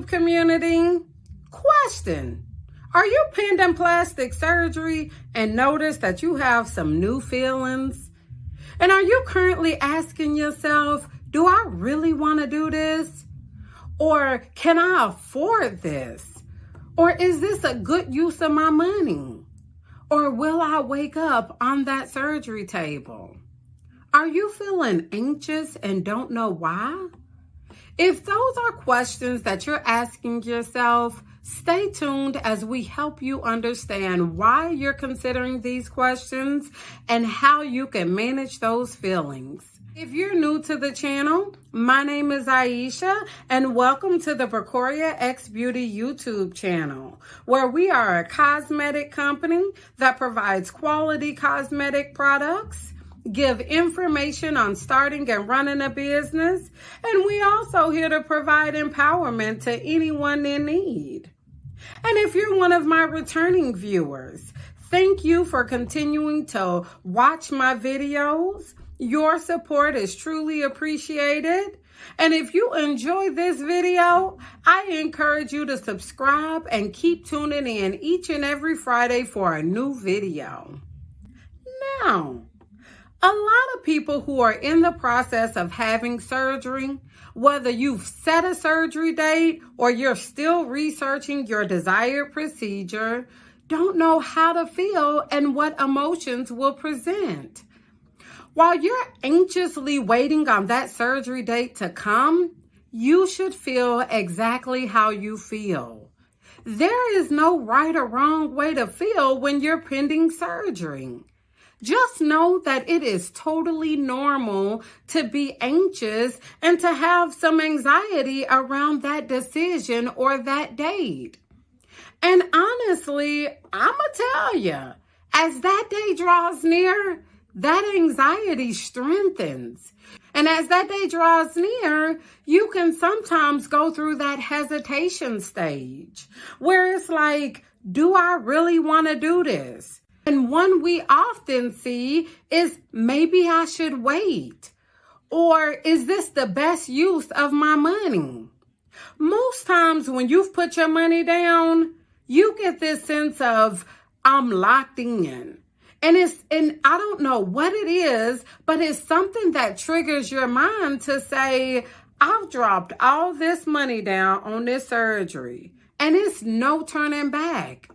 community. Question: are you pending plastic surgery and notice that you have some new feelings? And are you currently asking yourself, do I really want to do this? Or can I afford this? Or is this a good use of my money? Or will I wake up on that surgery table? Are you feeling anxious and don't know why? If those are questions that you're asking yourself, stay tuned as we help you understand why you're considering these questions and how you can manage those feelings. If you're new to the channel, my name is Aisha and welcome to the Bracorriah X Beauty YouTube channel, where we are a cosmetic company that provides quality cosmetic products, give information on starting and running a business, and we also here to provide empowerment to anyone in need. And if you're one of my returning viewers, thank you for continuing to watch my videos. Your support is truly appreciated. And if you enjoy this video, I encourage you to subscribe and keep tuning in each and every Friday for a new video. Now, a lot of people who are in the process of having surgery, whether you've set a surgery date or you're still researching your desired procedure, don't know how to feel and what emotions will present. While you're anxiously waiting on that surgery date to come, you should feel exactly how you feel. There is no right or wrong way to feel when you're pending surgery. Just know that it is totally normal to be anxious and to have some anxiety around that decision or that date. And honestly, I'ma tell you, as that day draws near, that anxiety strengthens. And as that day draws near, you can sometimes go through that hesitation stage where it's like, do I really want to do this? And one we often see is, maybe I should wait. Or is this the best use of my money? Most times when you've put your money down, you get this sense of, I'm locked in. And I don't know what it is, but it's something that triggers your mind to say, I've dropped all this money down on this surgery and it's no turning back.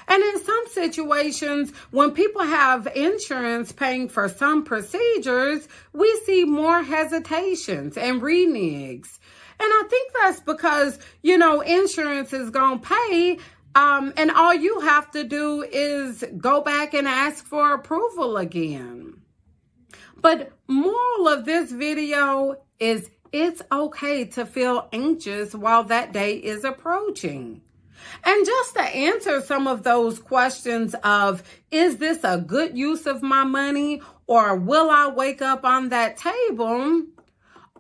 And in some situations, when people have insurance paying for some procedures, we see more hesitations and renegs. And I think that's because, insurance is going to pay. And all you have to do is go back and ask for approval again. But moral of this video is it's okay to feel anxious while that day is approaching. And just to answer some of those questions of, is this a good use of my money or will I wake up on that table?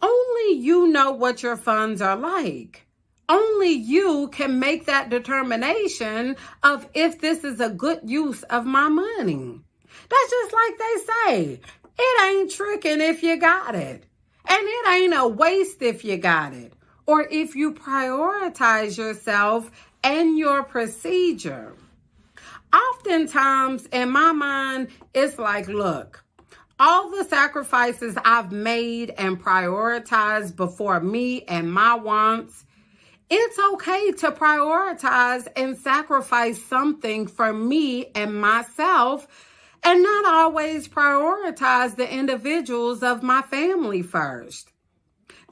Only you know what your funds are like. Only you can make that determination of if this is a good use of my money. That's just like they say, it ain't tricking if you got it. And it ain't a waste if you got it. Or if you prioritize yourself and your procedure. Oftentimes in my mind, it's like, look, all the sacrifices I've made and prioritized before me and my wants, it's okay to prioritize and sacrifice something for me and myself and not always prioritize the individuals of my family first.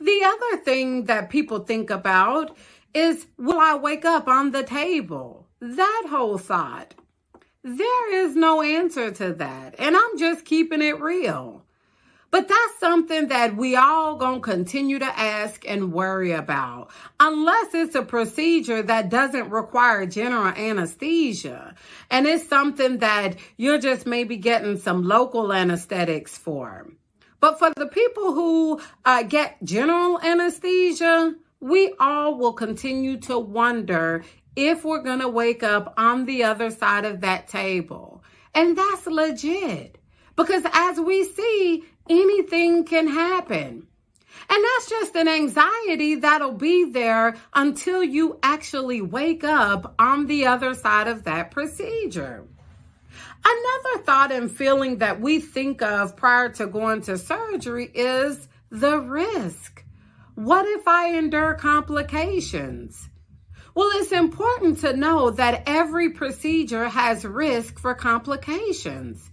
The other thing that people think about is, will I wake up on the table? That whole thought. There is no answer to that, and I'm just keeping it real. But that's something that we all gonna continue to ask and worry about, unless it's a procedure that doesn't require general anesthesia, and it's something that you're just maybe getting some local anesthetics for. But for the people who get general anesthesia, we all will continue to wonder if we're going to wake up on the other side of that table. And that's legit. Because as we see, anything can happen. And that's just an anxiety that'll be there until you actually wake up on the other side of that procedure. Another thought and feeling that we think of prior to going to surgery is the risk. What if I endure complications? Well, it's important to know that every procedure has risk for complications.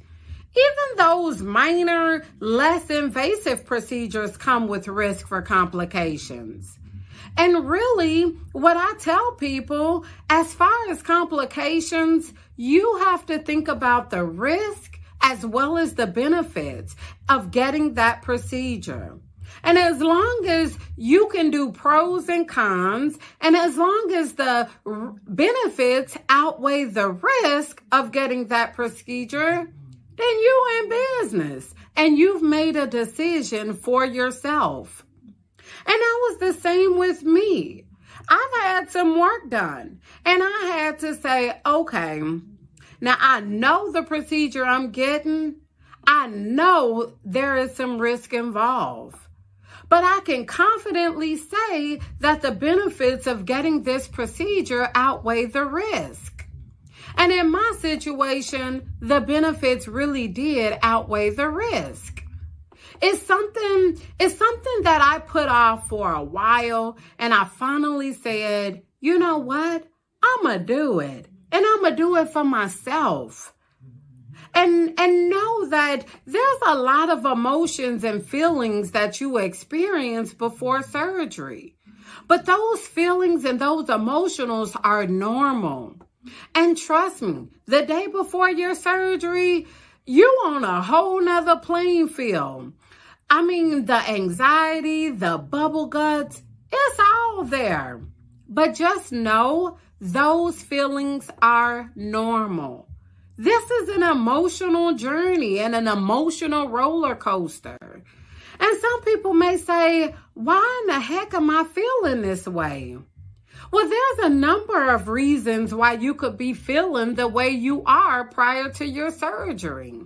Even those minor, less invasive procedures come with risk for complications. And really, what I tell people, as far as complications, you have to think about the risk as well as the benefits of getting that procedure. And as long as you can do pros and cons, and as long as the benefits outweigh the risk of getting that procedure, then you're in business and you've made a decision for yourself. And that was the same with me. I've had some work done and I had to say, okay, now I know the procedure I'm getting. I know there is some risk involved, but I can confidently say that the benefits of getting this procedure outweigh the risk. And in my situation, the benefits really did outweigh the risk. It's something that I put off for a while, and I finally said, you know what? I'm going to do it, and I'm going to do it for myself. And know that there's a lot of emotions and feelings that you experience before surgery. But those feelings and those emotionals are normal. And trust me, the day before your surgery, you on a whole nother playing field. I mean, the anxiety, the bubble guts, it's all there. But just know those feelings are normal. This is an emotional journey and an emotional roller coaster. And some people may say, why in the heck am I feeling this way? Well, there's a number of reasons why you could be feeling the way you are prior to your surgery.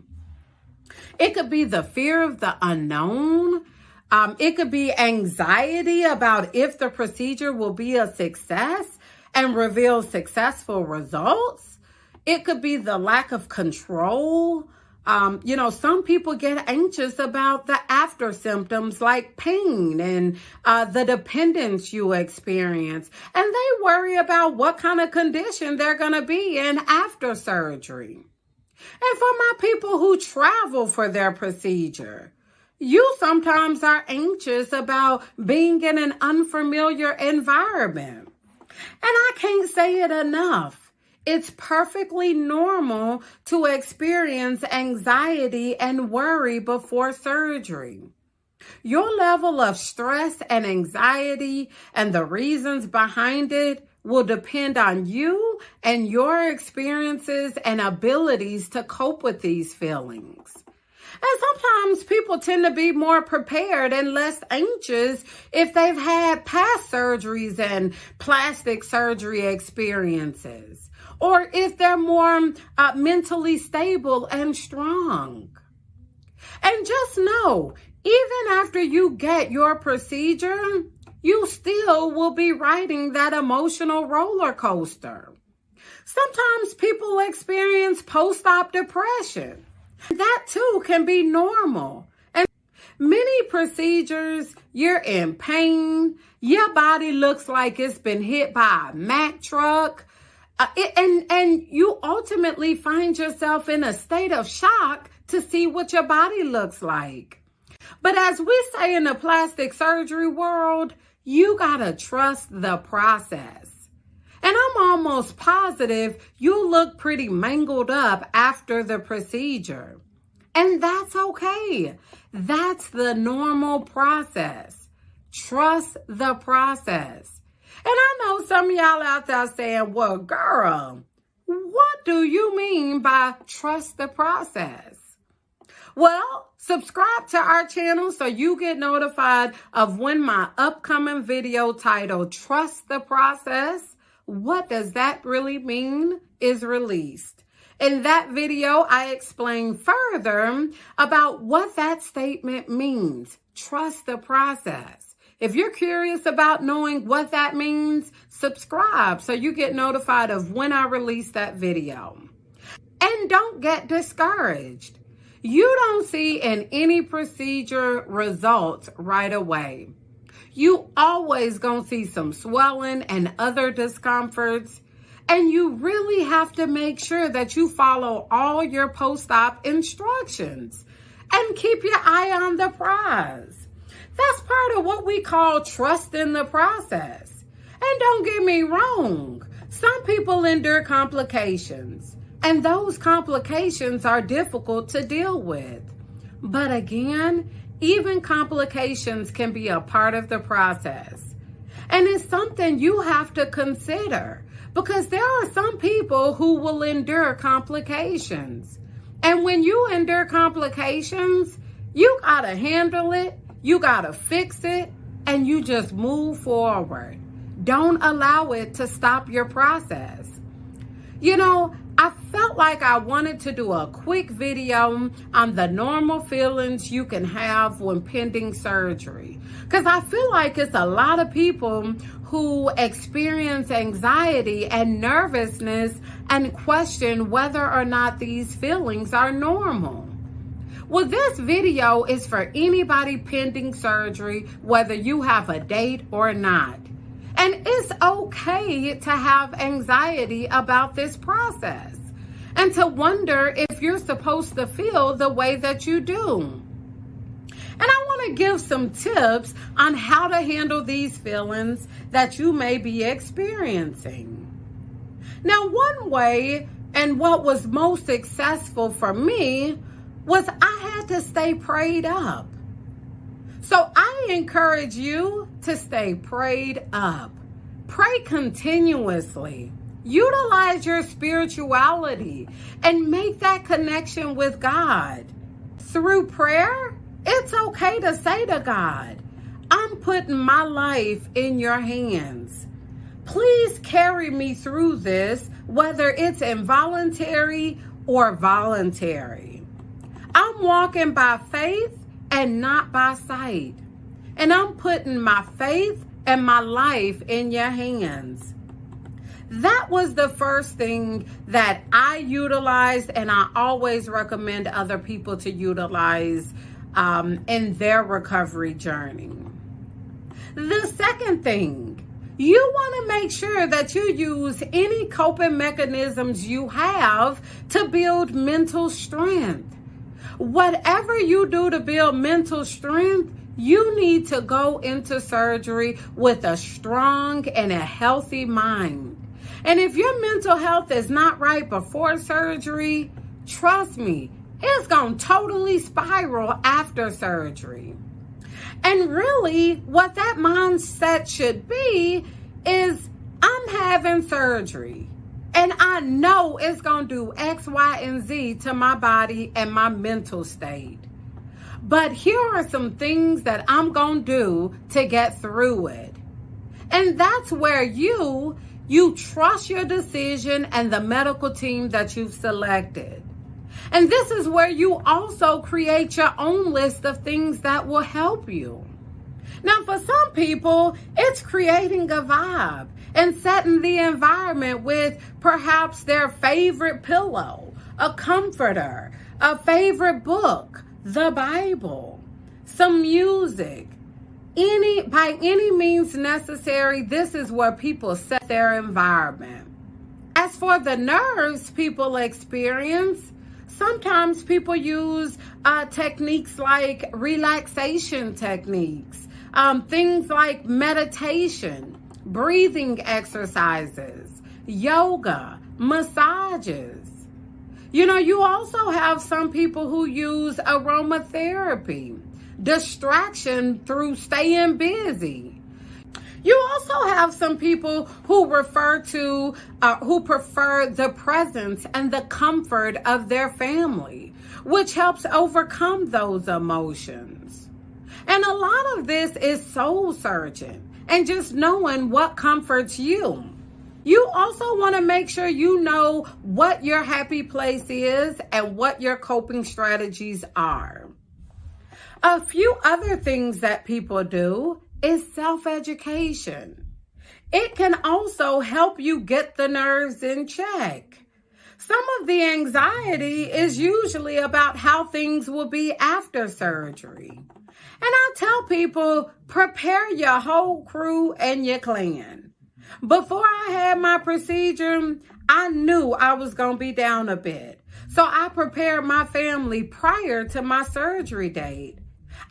It could be the fear of the unknown. It could be anxiety about if the procedure will be a success and reveal successful results. It could be the lack of control. Some people get anxious about the after symptoms like pain and the dependence you experience. And they worry about what kind of condition they're going to be in after surgery. And for my people who travel for their procedure, you sometimes are anxious about being in an unfamiliar environment. And I can't say it enough. It's perfectly normal to experience anxiety and worry before surgery. Your level of stress and anxiety and the reasons behind it will depend on you and your experiences and abilities to cope with these feelings. And sometimes people tend to be more prepared and less anxious if they've had past surgeries and plastic surgery experiences, or if they're more mentally stable and strong. And just know, even after you get your procedure, you still will be riding that emotional roller coaster. Sometimes people experience post-op depression. That too can be normal. And many procedures, you're in pain, your body looks like it's been hit by a Mack truck, and you ultimately find yourself in a state of shock to see what your body looks like. But as we say in the plastic surgery world, you gotta trust the process. And I'm almost positive you look pretty mangled up after the procedure. And that's okay. That's the normal process. Trust the process. And I know some of y'all out there saying, well, girl, what do you mean by trust the process? Well, subscribe to our channel so you get notified of when my upcoming video titled Trust the Process, What Does That Really Mean? Is released. In that video, I explain further about what that statement means. Trust the process. If you're curious about knowing what that means, subscribe so you get notified of when I release that video. And don't get discouraged. You don't see in any procedure results right away. You always gonna see some swelling and other discomforts, and you really have to make sure that you follow all your post-op instructions and keep your eye on the prize. That's part of what we call trusting the process. And don't get me wrong, some people endure complications, and those complications are difficult to deal with. But again, even complications can be a part of the process. And it's something you have to consider, because there are some people who will endure complications. And when you endure complications, you gotta handle it, you gotta fix it, and you just move forward. Don't allow it to stop your process. You know, I felt like I wanted to do a quick video on the normal feelings you can have when pending surgery, because I feel like it's a lot of people who experience anxiety and nervousness and question whether or not these feelings are normal. Well, this video is for anybody pending surgery, whether you have a date or not. And it's okay to have anxiety about this process and to wonder if you're supposed to feel the way that you do. And I want to give some tips on how to handle these feelings that you may be experiencing. Now, one way, and what was most successful for me, was I had to stay prayed up. So I encourage you to stay prayed up. Pray continuously. Utilize your spirituality and make that connection with God. Through prayer, it's okay to say to God, I'm putting my life in your hands. Please carry me through this, whether it's involuntary or voluntary. I'm walking by faith and not by sight. And I'm putting my faith and my life in your hands. That was the first thing that I utilized, and I always recommend other people to utilize in their recovery journey. The second thing, you want to make sure that you use any coping mechanisms you have to build mental strength. Whatever you do to build mental strength, you need to go into surgery with a strong and a healthy mind. And if your mental health is not right before surgery, trust me, it's going to totally spiral after surgery. And really, what that mindset should be is, I'm having surgery, and I know it's going to do X, Y, and Z to my body and my mental state. But here are some things that I'm going to do to get through it. And that's where you trust your decision and the medical team that you've selected. And this is where you also create your own list of things that will help you. Now, for some people, it's creating a vibe and setting the environment with perhaps their favorite pillow, a comforter, a favorite book, the Bible, some music. By any means necessary, this is where people set their environment. As for the nerves people experience, sometimes people use techniques like relaxation techniques, things like meditation, breathing exercises, yoga, massages. You know, you also have some people who use aromatherapy, distraction through staying busy. You also have some people who prefer the presence and the comfort of their family, which helps overcome those emotions. And a lot of this is soul searching and just knowing what comforts you. You also want to make sure you know what your happy place is and what your coping strategies are. A few other things that people do is self-education. It can also help you get the nerves in check. Some of the anxiety is usually about how things will be after surgery. And I tell people, prepare your whole crew and your clan. Before I had my procedure, I knew I was going to be down a bit. So I prepared my family prior to my surgery date.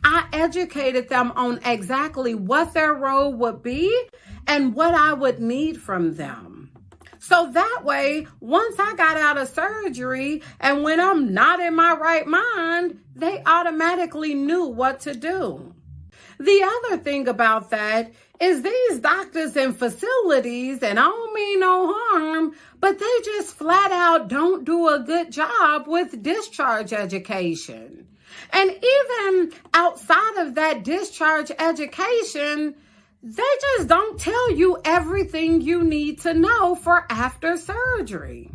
I educated them on exactly what their role would be and what I would need from them. So that way, once I got out of surgery and when I'm not in my right mind, they automatically knew what to do. The other thing about that is these doctors and facilities, and I don't mean no harm, but they just flat out don't do a good job with discharge education. And even outside of that discharge education, they just don't tell you everything you need to know for after surgery.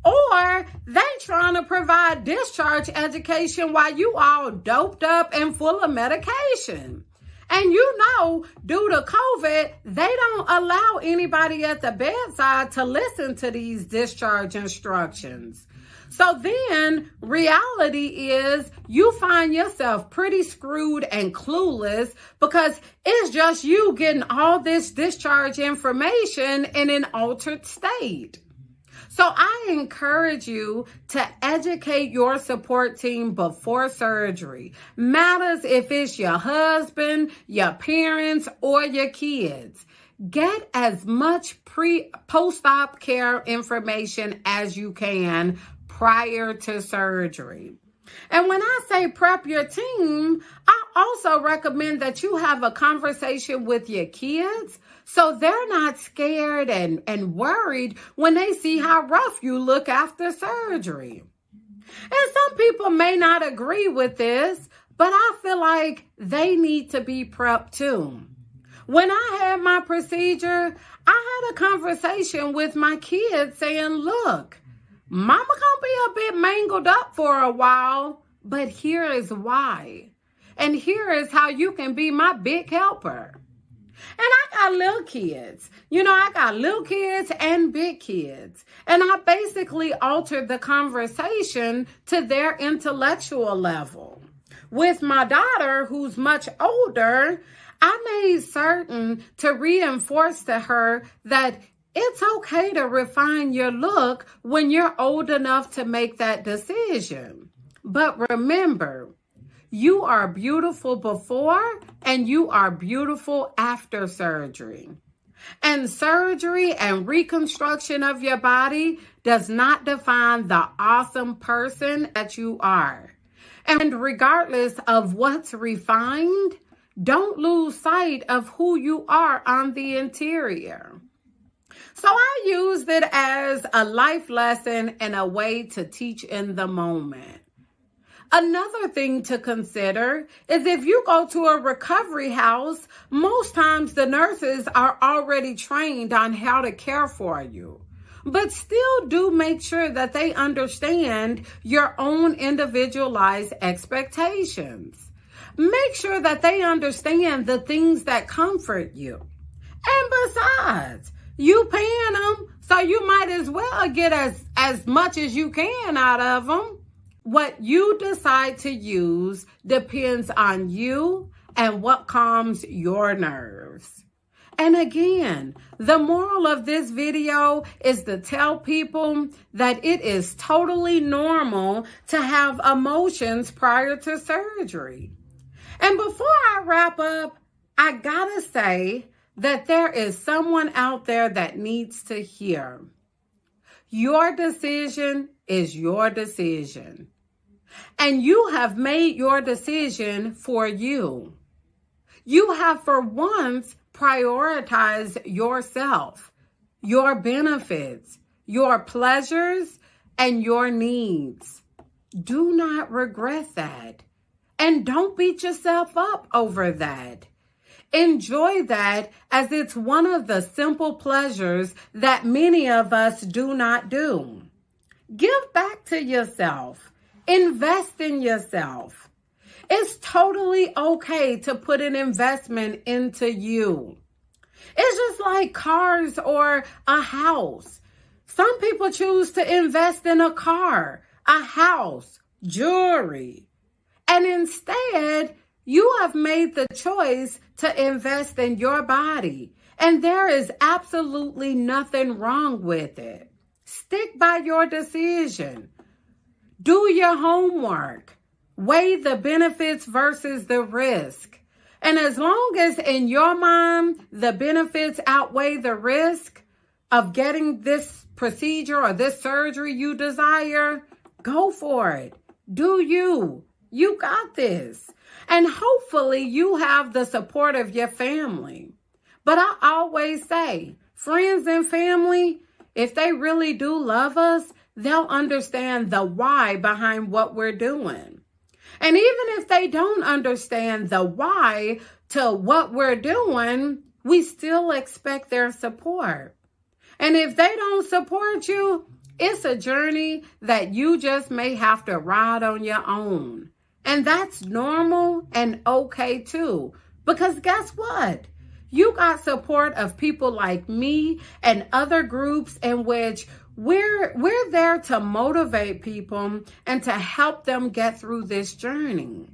Or they trying to provide discharge education while you all doped up and full of medication. And you know, due to COVID, they don't allow anybody at the bedside to listen to these discharge instructions. So then reality is you find yourself pretty screwed and clueless because it's just you getting all this discharge information in an altered state. So I encourage you to educate your support team before surgery. Matters if it's your husband, your parents, or your kids. Get as much post-op care information as you can prior to surgery. And when I say prep your team, I also recommend that you have a conversation with your kids so they're not scared and worried when they see how rough you look after surgery. And some people may not agree with this, but I feel like they need to be prepped too. When I had my procedure, I had a conversation with my kids saying, look, Mama gonna be a bit mangled up for a while, but here is why. And here is how you can be my big helper. And I got little kids. I got little kids and big kids. And I basically altered the conversation to their intellectual level. With my daughter, who's much older, I made certain to reinforce to her that it's okay to refine your look when you're old enough to make that decision. But remember, you are beautiful before and you are beautiful after surgery. And surgery and reconstruction of your body does not define the awesome person that you are. And regardless of what's refined, don't lose sight of who you are on the interior. So I used it as a life lesson and a way to teach in the moment. Another thing to consider is if you go to a recovery house, most times the nurses are already trained on how to care for you. But still do make sure that they understand your own individualized expectations. Make sure that they understand the things that comfort you. And besides, you paying them, so you might as well get as much as you can out of them. What you decide to use depends on you and what calms your nerves. And again, the moral of this video is to tell people that it is totally normal to have emotions prior to surgery. And before I wrap up, I gotta say that there is someone out there that needs to hear. Your decision is your decision. And you have made your decision for you. You have for once prioritized yourself, your benefits, your pleasures, and your needs. Do not regret that. And don't beat yourself up over that. Enjoy that, as it's one of the simple pleasures that many of us do not do. Give back to yourself. Invest in yourself. It's totally okay to put an investment into you. It's just like cars or a house. Some people choose to invest in a car, a house, jewelry. And instead, you have made the choice to invest in your body. And there is absolutely nothing wrong with it. Stick by your decision. Do your homework. Weigh the benefits versus the risk. And as long as in your mind, the benefits outweigh the risk of getting this procedure or this surgery you desire, go for it. Do you. You got this. And hopefully you have the support of your family. But I always say, friends and family, if they really do love us, they'll understand the why behind what we're doing. And even if they don't understand the why to what we're doing, we still expect their support. And if they don't support you, it's a journey that you just may have to ride on your own. And that's normal and okay too. Because guess what? You got support of people like me and other groups in which we're there to motivate people and to help them get through this journey.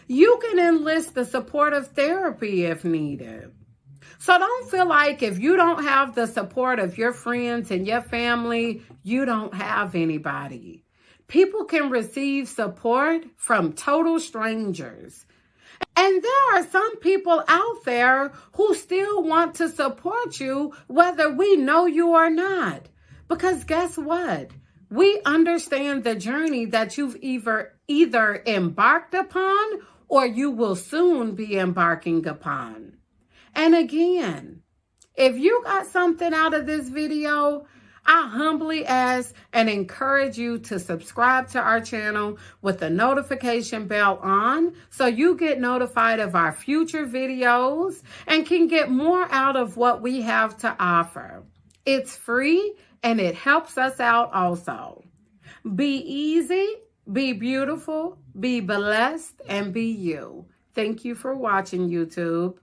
You can enlist the support of therapy if needed. So don't feel like if you don't have the support of your friends and your family, you don't have anybody. People can receive support from total strangers. And there are some people out there who still want to support you, whether we know you or not. Because guess what? We understand the journey that you've either embarked upon or you will soon be embarking upon. And again, if you got something out of this video, I humbly ask and encourage you to subscribe to our channel with the notification bell on so you get notified of our future videos and can get more out of what we have to offer. It's free and it helps us out also. Be easy, be beautiful, be blessed, and be you. Thank you for watching, YouTube.